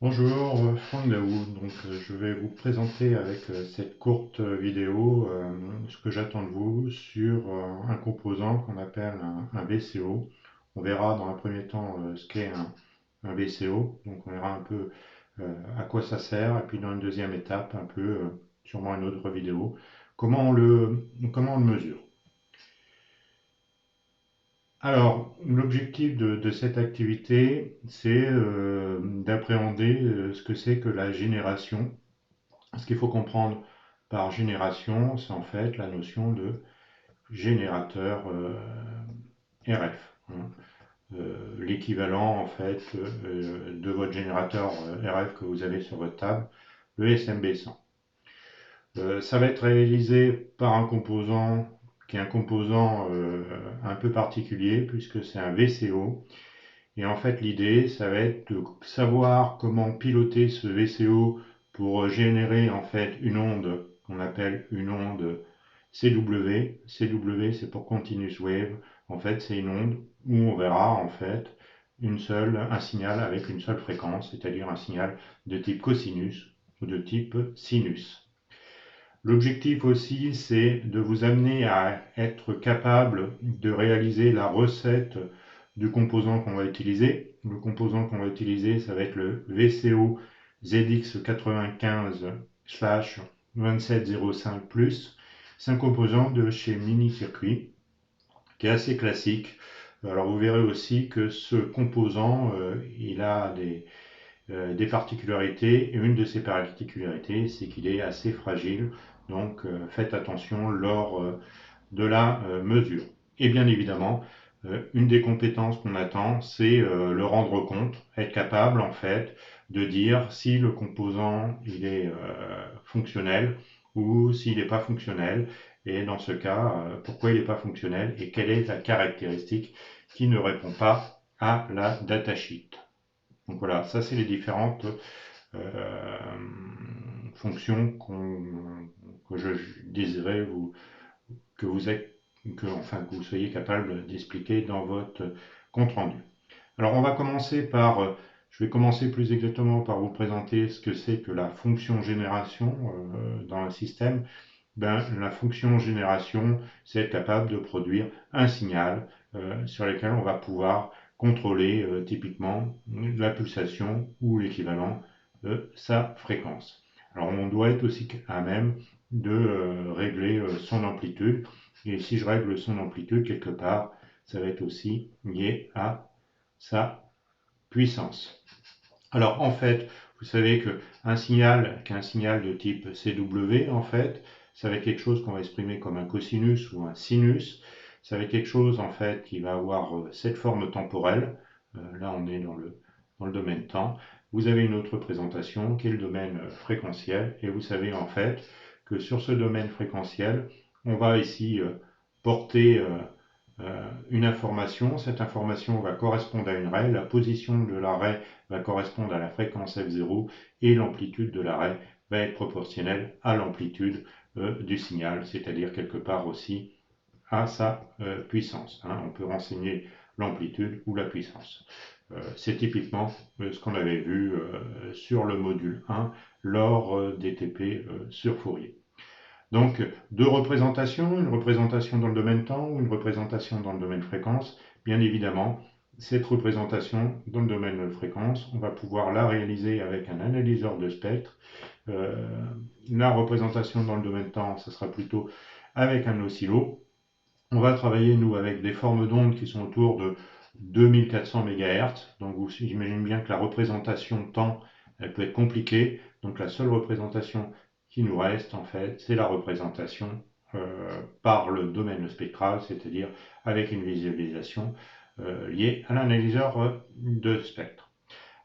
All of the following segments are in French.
Bonjour, Franck Daoud. Je vais vous présenter avec cette courte vidéo ce que j'attends de vous sur un composant qu'on appelle un VCO. On verra dans un premier temps ce qu'est un VCO, donc on verra un peu à quoi ça sert, et puis dans une deuxième étape, un peu, sûrement une autre vidéo, comment on le mesure. Alors, l'objectif de cette activité, c'est d'appréhender ce que c'est que la génération. Ce qu'il faut comprendre par génération, c'est en fait la notion de générateur RF, hein. L'équivalent en fait de votre générateur RF que vous avez sur votre table, le SMB100. Ça va être réalisé par un composant qui est un composant un peu particulier puisque c'est un VCO. Et en fait, l'idée, ça va être de savoir comment piloter ce VCO pour générer en fait une onde qu'on appelle une onde CW. CW, c'est pour Continuous Wave. En fait, c'est une onde où on verra en fait un signal avec une seule fréquence, c'est-à-dire un signal de type cosinus ou de type sinus. L'objectif aussi, c'est de vous amener à être capable de réaliser la recette du composant qu'on va utiliser. Le composant qu'on va utiliser, ça va être le VCO ZX95/2705+. C'est un composant de chez Mini Circuit qui est assez classique. Alors vous verrez aussi que ce composant, il a des particularités, et une de ces particularités, c'est qu'il est assez fragile, donc faites attention lors de la mesure. Et bien évidemment, une des compétences qu'on attend, c'est le rendre compte, être capable en fait de dire si le composant il est fonctionnel ou s'il n'est pas fonctionnel, et dans ce cas, pourquoi il n'est pas fonctionnel et quelle est la caractéristique qui ne répond pas à la datasheet. Donc voilà, ça c'est les différentes euh, fonctions que je désirais que vous êtes, que vous soyez capable d'expliquer dans votre compte rendu. Alors on va commencer je vais commencer plus exactement par vous présenter ce que c'est que la fonction génération dans un système. La fonction génération, c'est être capable de produire un signal sur lequel on va pouvoir contrôler typiquement la pulsation ou l'équivalent de sa fréquence. Alors on doit être aussi à même de régler son amplitude. Et si je règle son amplitude quelque part, ça va être aussi lié à sa puissance. Alors en fait, vous savez qu'un signal de type CW, en fait, ça va être quelque chose qu'on va exprimer comme un cosinus ou un sinus. Ça va être quelque chose en fait qui va avoir cette forme temporelle. Là, on est dans le domaine temps. Vous avez une autre présentation qui est le domaine fréquentiel. Et vous savez en fait que sur ce domaine fréquentiel, on va ici porter une information. Cette information va correspondre à une raie. La position de la raie va correspondre à la fréquence F0 et l'amplitude de l'arrêt va être proportionnelle à l'amplitude du signal, c'est-à-dire quelque part aussi à sa puissance, hein. On peut renseigner l'amplitude ou la puissance. C'est typiquement ce qu'on avait vu sur le module 1 lors des TP sur Fourier. Donc, deux représentations, une représentation dans le domaine temps ou une représentation dans le domaine fréquence. Bien évidemment, cette représentation dans le domaine de fréquence, on va pouvoir la réaliser avec un analyseur de spectre. Euh, la représentation dans le domaine temps, ce sera plutôt avec un oscillo. On va travailler, nous, avec des formes d'ondes qui sont autour de 2400 MHz. Donc, vous imaginez bien que la représentation temps, elle peut être compliquée. Donc, la seule représentation qui nous reste, en fait, c'est la représentation par le domaine spectral, c'est-à-dire avec une visualisation liée à l'analyseur de spectre.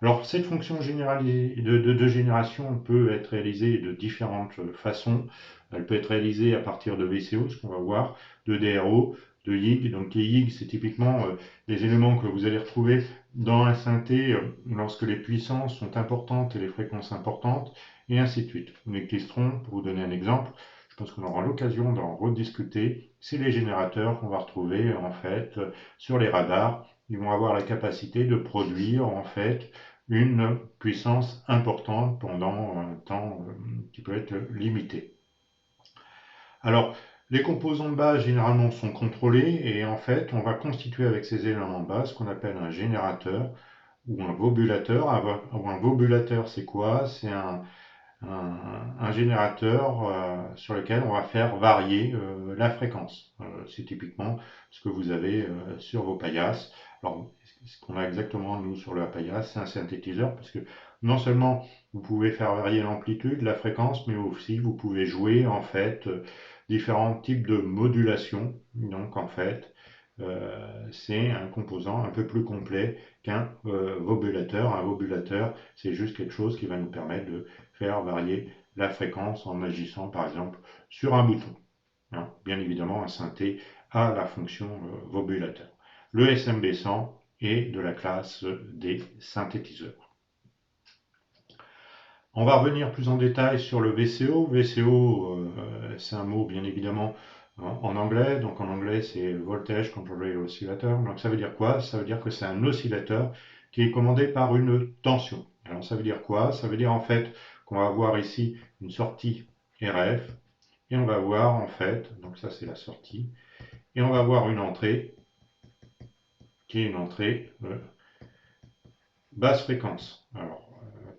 Alors, cette fonction de génération peut être réalisée de différentes façons. Elle peut être réalisée à partir de VCO, ce qu'on va voir, de DRO, de YIG. Donc, les YIG, c'est typiquement les éléments que vous allez retrouver dans un synthé lorsque les puissances sont importantes et les fréquences importantes, et ainsi de suite. Les clistrons, pour vous donner un exemple, je pense qu'on aura l'occasion d'en rediscuter. C'est les générateurs qu'on va retrouver en fait sur les radars. Ils vont avoir la capacité de produire en fait une puissance importante pendant un temps qui peut être limité. Alors, les composants de base généralement sont contrôlés et en fait, on va constituer avec ces éléments de base ce qu'on appelle un générateur ou un vobulateur. Un vobulateur, c'est quoi? C'est un générateur sur lequel on va faire varier la fréquence. C'est typiquement ce que vous avez sur vos paillasses. Alors, ce qu'on a exactement nous sur la paillasse, c'est un synthétiseur parce que non seulement vous pouvez faire varier l'amplitude, la fréquence, mais aussi vous pouvez jouer en fait différents types de modulation. Donc en fait, c'est un composant un peu plus complet qu'un vobulateur. Un vobulateur, c'est juste quelque chose qui va nous permettre de faire varier la fréquence en agissant par exemple sur un bouton. Hein. Bien évidemment, un synthé a la fonction vobulateur. Le SMB100 est de la classe des synthétiseurs. On va revenir plus en détail sur le VCO. VCO, c'est un mot bien évidemment en anglais. Donc en anglais, c'est Voltage Controlled Oscillator. Donc ça veut dire quoi? Ça veut dire que c'est un oscillateur qui est commandé par une tension. Alors ça veut dire quoi? Ça veut dire en fait qu'on va avoir ici une sortie RF et on va voir en fait, donc ça c'est la sortie, et on va avoir une entrée qui est une entrée basse fréquence. Alors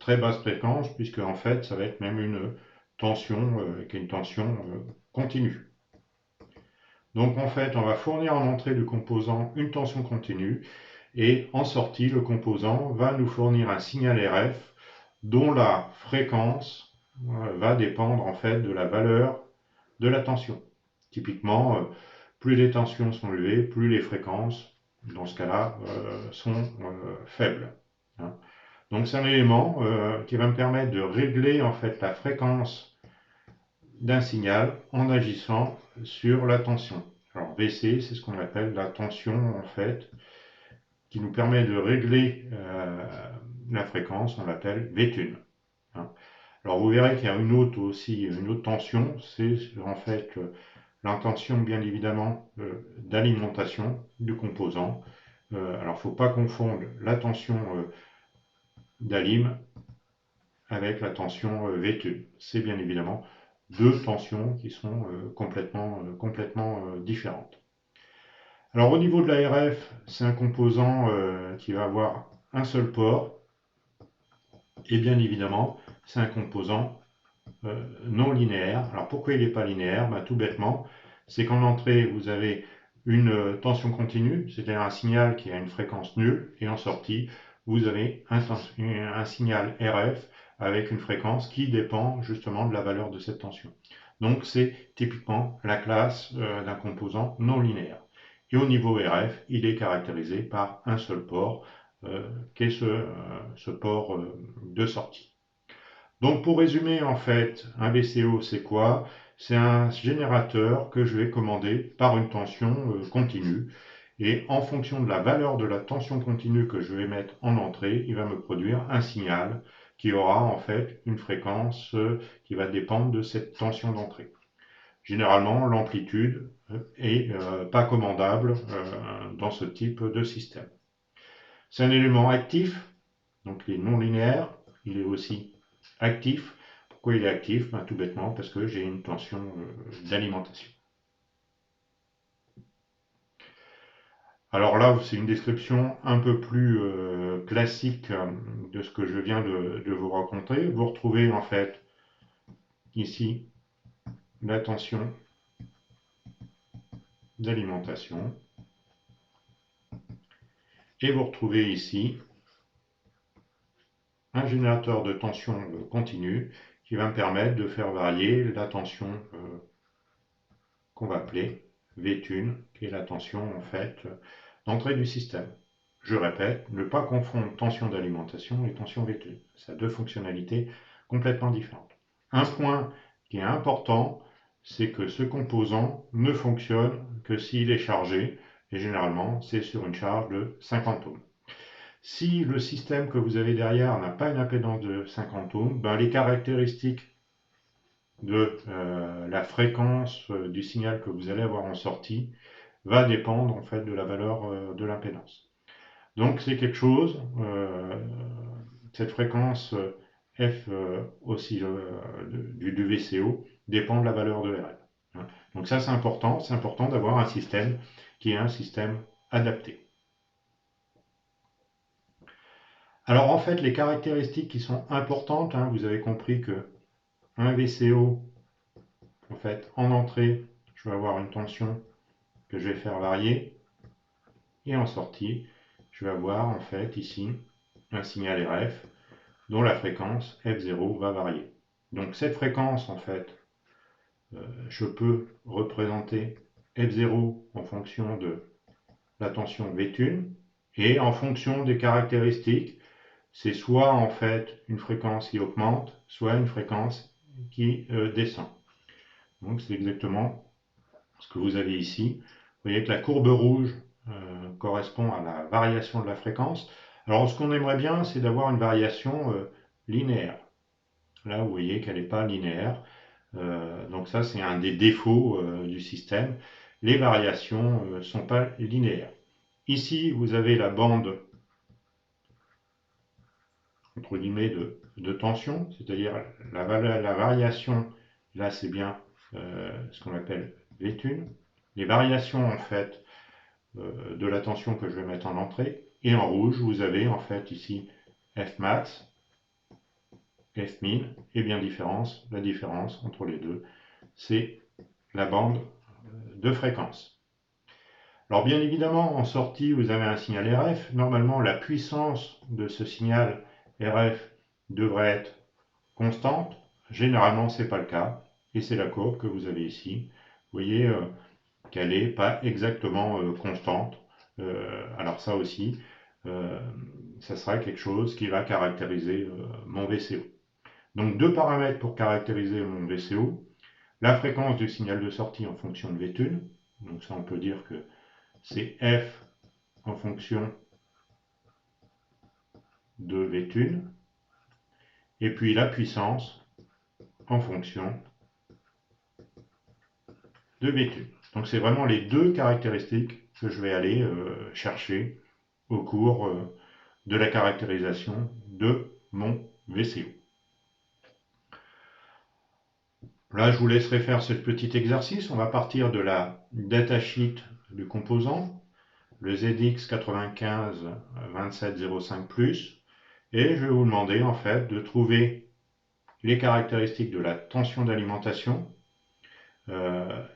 très basse fréquence puisque en fait ça va être même une tension qui est une tension continue. Donc en fait on va fournir en entrée du composant une tension continue et en sortie le composant va nous fournir un signal RF dont la fréquence va dépendre en fait de la valeur de la tension. Typiquement, plus les tensions sont élevées, plus les fréquences, dans ce cas-là, sont faibles. Hein. Donc c'est un élément qui va me permettre de régler en fait la fréquence d'un signal en agissant sur la tension. Alors VC, c'est ce qu'on appelle la tension en fait, qui nous permet de régler la fréquence, on l'appelle V-tune. Hein. Alors vous verrez qu'il y a une autre aussi, une autre tension, c'est en fait l'intention bien évidemment d'alimentation du composant. Alors il ne faut pas confondre la tension d'alim avec la tension V-tune. C'est bien évidemment deux tensions qui sont complètement différentes. Alors au niveau de la RF, c'est un composant qui va avoir un seul port et bien évidemment c'est un composant non linéaire. Alors pourquoi il n'est pas linéaire? Tout bêtement, c'est qu'en entrée vous avez une tension continue, c'est-à-dire un signal qui a une fréquence nulle, et en sortie vous avez un signal RF avec une fréquence qui dépend justement de la valeur de cette tension. Donc c'est typiquement la classe d'un composant non linéaire. Et au niveau RF, il est caractérisé par un seul port, qui est ce port de sortie. Donc pour résumer, en fait, un VCO, c'est quoi? C'est un générateur que je vais commander par une tension continue. Et en fonction de la valeur de la tension continue que je vais mettre en entrée, il va me produire un signal qui aura en fait une fréquence qui va dépendre de cette tension d'entrée. Généralement, l'amplitude est pas commandable dans ce type de système. C'est un élément actif, donc il est non linéaire, il est aussi actif. Pourquoi il est actif? Tout bêtement parce que j'ai une tension d'alimentation. Alors là, c'est une description un peu plus classique de ce que je viens de vous raconter. Vous retrouvez en fait ici la tension d'alimentation et vous retrouvez ici un générateur de tension continue qui va me permettre de faire varier la tension qu'on va appeler V-tune, qui est la tension en fait d'entrée du système. Je répète, ne pas confondre tension d'alimentation et tension V-tune. Ça a deux fonctionnalités complètement différentes. Un point qui est important, c'est que ce composant ne fonctionne que s'il est chargé, et généralement c'est sur une charge de 50 ohms. Si le système que vous avez derrière n'a pas une impédance de 50 ohms, les caractéristiques de la fréquence du signal que vous allez avoir en sortie va dépendre en fait de la valeur de l'impédance. Donc c'est quelque chose cette fréquence F aussi du VCO dépend de la valeur de RL. Donc ça c'est important d'avoir un système qui est un système adapté. Alors en fait les caractéristiques qui sont importantes, vous avez compris que un VCO, en fait en entrée, je vais avoir une tension que je vais faire varier, et en sortie, je vais avoir en fait ici un signal RF dont la fréquence F0 va varier. Donc cette fréquence en fait, je peux représenter F0 en fonction de la tension V1 et en fonction des caractéristiques, c'est soit en fait une fréquence qui augmente, soit une fréquence qui descend. Donc c'est exactement ce que vous avez ici. Vous voyez que la courbe rouge correspond à la variation de la fréquence. Alors ce qu'on aimerait bien, c'est d'avoir une variation linéaire. Là, vous voyez qu'elle n'est pas linéaire. Donc ça, c'est un des défauts du système. Les variations ne sont pas linéaires. Ici, vous avez la bande entre guillemets de tension, c'est-à-dire la variation, là c'est bien ce qu'on appelle V1. Les variations en fait de la tension que je vais mettre en entrée. Et en rouge, vous avez en fait ici Fmax, Fmin, et bien la différence entre les deux, c'est la bande de fréquence. Alors bien évidemment, en sortie, vous avez un signal RF. Normalement, la puissance de ce signal RF devrait être constante. Généralement, ce n'est pas le cas. Et c'est la courbe que vous avez ici. Vous voyez qu'elle n'est pas exactement constante. Alors ça aussi, ça sera quelque chose qui va caractériser mon VCO. Donc deux paramètres pour caractériser mon VCO. La fréquence du signal de sortie en fonction de V1. Donc ça on peut dire que c'est F en fonction de V1. Et puis la puissance en fonction de V1. Donc c'est vraiment les deux caractéristiques que je vais aller chercher au cours de la caractérisation de mon VCO. Là, je vous laisserai faire ce petit exercice. On va partir de la datasheet du composant, le ZX95-2705+, et je vais vous demander en fait de trouver les caractéristiques de la tension d'alimentation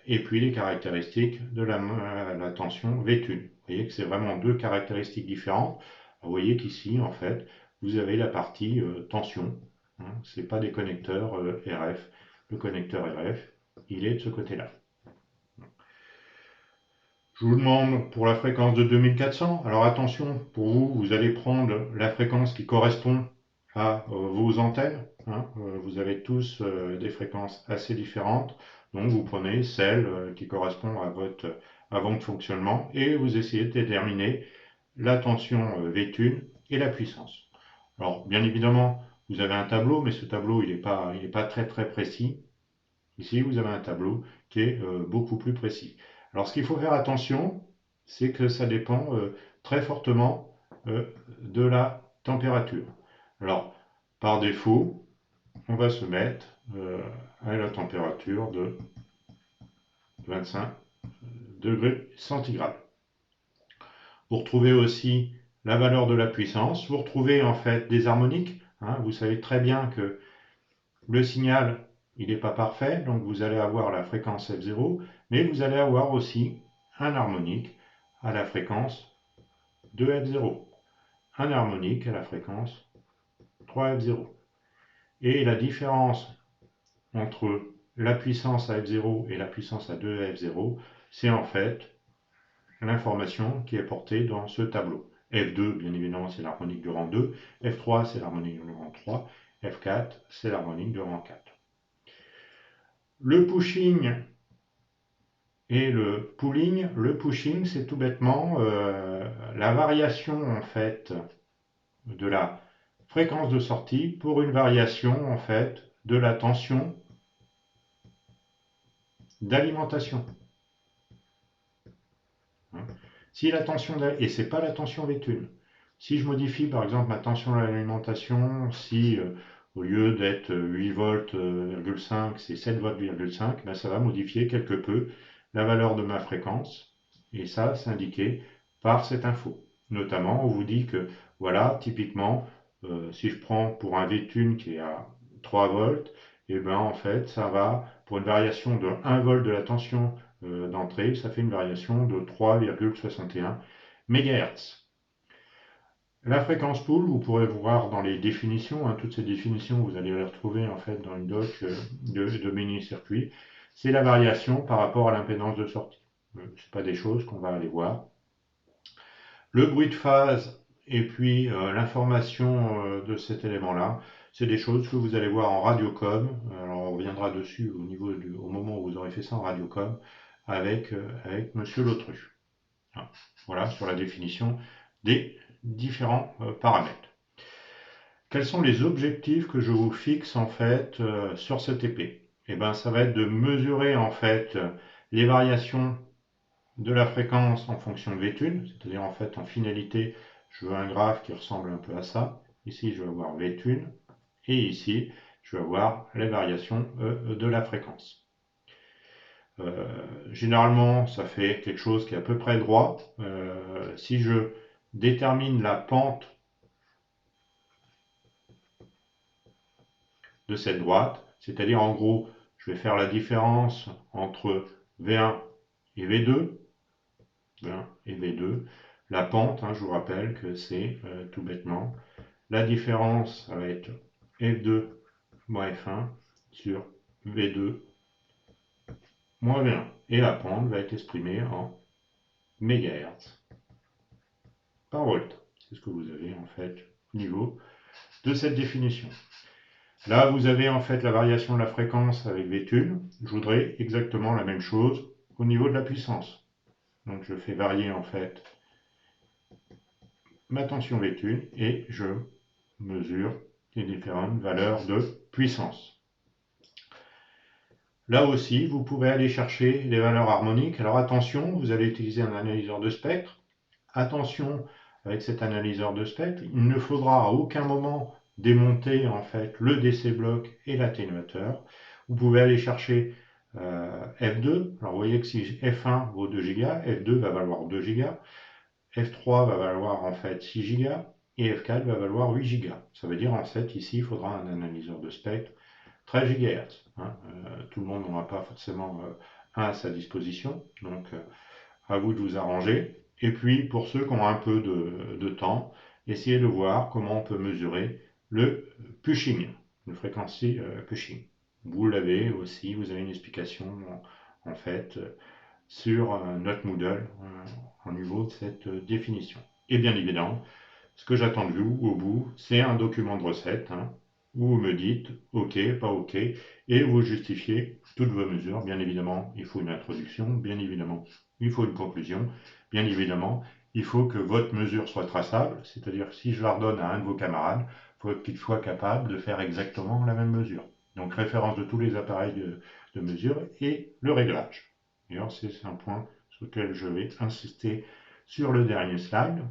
et puis les caractéristiques de la tension V1. Vous voyez que c'est vraiment deux caractéristiques différentes. Vous voyez qu'ici, en fait, vous avez la partie tension. Ce n'est pas des connecteurs RF. Le connecteur RF, il est de ce côté-là. Je vous demande pour la fréquence de 2400. Alors attention, pour vous, vous allez prendre la fréquence qui correspond à vos antennes. Vous avez tous des fréquences assez différentes. Donc vous prenez celle qui correspond à votre fonctionnement et vous essayez de déterminer la tension V1 et la puissance. Alors bien évidemment, vous avez un tableau, mais ce tableau il n'est pas très précis. Ici, vous avez un tableau qui est beaucoup plus précis. Alors ce qu'il faut faire attention, c'est que ça dépend très fortement de la température. Alors par défaut, on va se mettre à la température de 25 degrés centigrades. Vous retrouvez aussi la valeur de la puissance. Vous retrouvez en fait des harmoniques. Vous savez très bien que le signal, il n'est pas parfait, donc vous allez avoir la fréquence F0, mais vous allez avoir aussi un harmonique à la fréquence 2F0, un harmonique à la fréquence 3F0. Et la différence entre la puissance à F0 et la puissance à 2F0, c'est en fait l'information qui est portée dans ce tableau. F2, bien évidemment, c'est l'harmonique du rang 2, F3, c'est l'harmonique du rang 3, F4, c'est l'harmonique du rang 4. Le pushing et le pooling. Le pushing, c'est tout bêtement la variation en fait de la fréquence de sortie pour une variation en fait de la tension d'alimentation. Si la tension et c'est pas la tension V1. Si je modifie par exemple ma tension à l'alimentation, si au lieu d'être 8 volts, 5, c'est 7 volts,5, ben, ça va modifier quelque peu la valeur de ma fréquence. Et ça, c'est indiqué par cette info. Notamment, on vous dit que, voilà, typiquement, si je prends pour un V-Tune qui est à 3 volts, et ben en fait, ça va, pour une variation de 1 volt de la tension d'entrée, ça fait une variation de 3,61 MHz. La fréquence pool, vous pourrez voir dans les définitions, hein, toutes ces définitions, vous allez les retrouver en fait dans une doc de mini-circuit. C'est la variation par rapport à l'impédance de sortie. Ce pas des choses qu'on va aller voir. Le bruit de phase et puis l'information de cet élément-là, c'est des choses que vous allez voir en radiocom. Alors on reviendra dessus au moment où vous aurez fait ça en radiocom avec Monsieur Lautru. Voilà sur la définition des différents paramètres. Quels sont les objectifs que je vous fixe en fait sur cette épée? Eh ben, ça va être de mesurer en fait les variations de la fréquence en fonction de V-Tune, c'est-à-dire en fait en finalité, je veux un graphe qui ressemble un peu à ça. Ici, je vais avoir V-Tune et ici, je vais avoir les variations de la fréquence. Généralement, ça fait quelque chose qui est à peu près droit. Si je détermine la pente de cette droite, c'est-à-dire en gros, je vais faire la différence entre V1 et V2, V1 et V2. La pente, hein, je vous rappelle que c'est tout bêtement, la différence, ça va être F2 moins F1 sur V2 moins V1. Et la pente va être exprimée en mégahertz par volt. C'est ce que vous avez en fait au niveau de cette définition. Là, vous avez en fait la variation de la fréquence avec V-Tune. Je voudrais exactement la même chose au niveau de la puissance. Donc je fais varier en fait ma tension V-Tune et je mesure les différentes valeurs de puissance. Là aussi, vous pouvez aller chercher les valeurs harmoniques. Alors attention, vous allez utiliser un analyseur de spectre. Attention avec cet analyseur de spectre, il ne faudra à aucun moment démonter en fait le DC bloc et l'atténuateur. Vous pouvez aller chercher F2. Alors vous voyez que si F1 vaut 2 Go, F2 va valoir 2 Go, F3 va valoir en fait 6 Go et F4 va valoir 8 Go. Ça veut dire en fait ici il faudra un analyseur de spectre 13 GHz. Hein. Tout le monde n'aura pas forcément un à sa disposition, donc à vous de vous arranger. Et puis pour ceux qui ont un peu de temps, essayez de voir comment on peut mesurer le pushing, le frequency pushing. Vous l'avez aussi, vous avez une explication en fait sur notre Moodle au niveau de cette définition. Et bien évidemment, ce que j'attends de vous au bout, c'est un document de recette hein, où vous me dites OK, pas OK, et vous justifiez toutes vos mesures. Bien évidemment, il faut une introduction, bien évidemment, il faut une conclusion, bien évidemment, il faut que votre mesure soit traçable, c'est-à-dire que si je la redonne à un de vos camarades, il faut qu'il soit capable de faire exactement la même mesure. Donc référence de tous les appareils de mesure et le réglage. D'ailleurs, c'est un point sur lequel je vais insister sur le dernier slide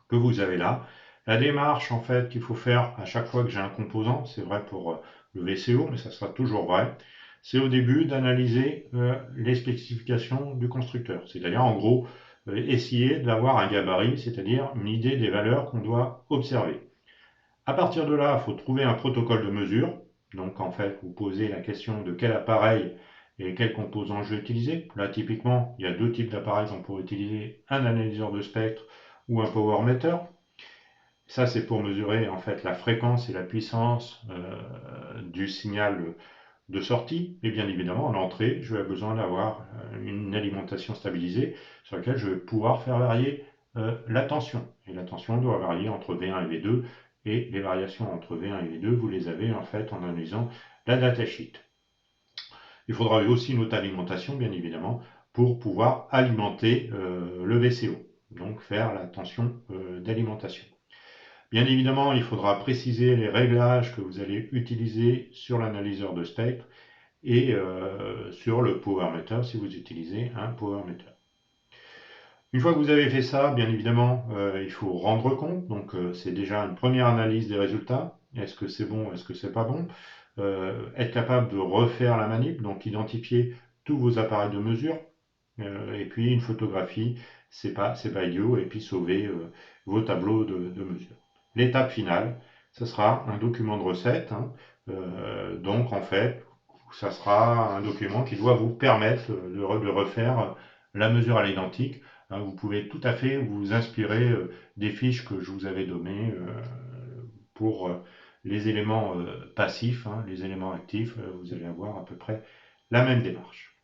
que vous avez là. La démarche en fait qu'il faut faire à chaque fois que j'ai un composant, c'est vrai pour le VCO, mais ça sera toujours vrai, c'est au début d'analyser les spécifications du constructeur. C'est-à-dire en gros essayer d'avoir un gabarit, c'est-à-dire une idée des valeurs qu'on doit observer. À partir de là, il faut trouver un protocole de mesure. Donc en fait, vous posez la question de quel appareil et quel composant je vais utiliser. Là, typiquement, il y a deux types d'appareils qu'on pourrait utiliser, un analyseur de spectre ou un power meter. Ça, c'est pour mesurer en fait la fréquence et la puissance du signal de sortie. Et bien évidemment, en entrée, je vais avoir besoin d'avoir une alimentation stabilisée sur laquelle je vais pouvoir faire varier la tension. Et la tension doit varier entre V1 et V2. Et les variations entre V1 et V2, vous les avez en fait en analysant la datasheet. Il faudra aussi une autre alimentation, bien évidemment, pour pouvoir alimenter le VCO, donc faire la tension d'alimentation. Bien évidemment, il faudra préciser les réglages que vous allez utiliser sur l'analyseur de spectre et sur le power meter si vous utilisez un power meter. Une fois que vous avez fait ça, bien évidemment, il faut rendre compte. Donc, c'est déjà une première analyse des résultats. Est-ce que c'est bon, est-ce que c'est pas bon? Être capable de refaire la manip, donc identifier tous vos appareils de mesure. Et puis une photographie, c'est pas idiot. Et puis sauver vos tableaux de mesure. L'étape finale, ce sera un document de recette, hein. Donc, en fait, ça sera un document qui doit vous permettre de refaire la mesure à l'identique. Hein. Vous pouvez tout à fait vous inspirer des fiches que je vous avais données pour les éléments passifs, hein, les éléments actifs. Vous allez avoir à peu près la même démarche.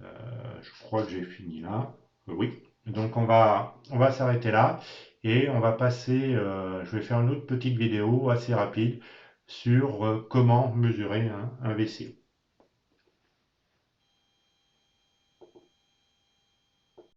Je crois que j'ai fini là. Oui. Donc on va s'arrêter là et on va passer. Je vais faire une autre petite vidéo assez rapide sur comment mesurer un VCO.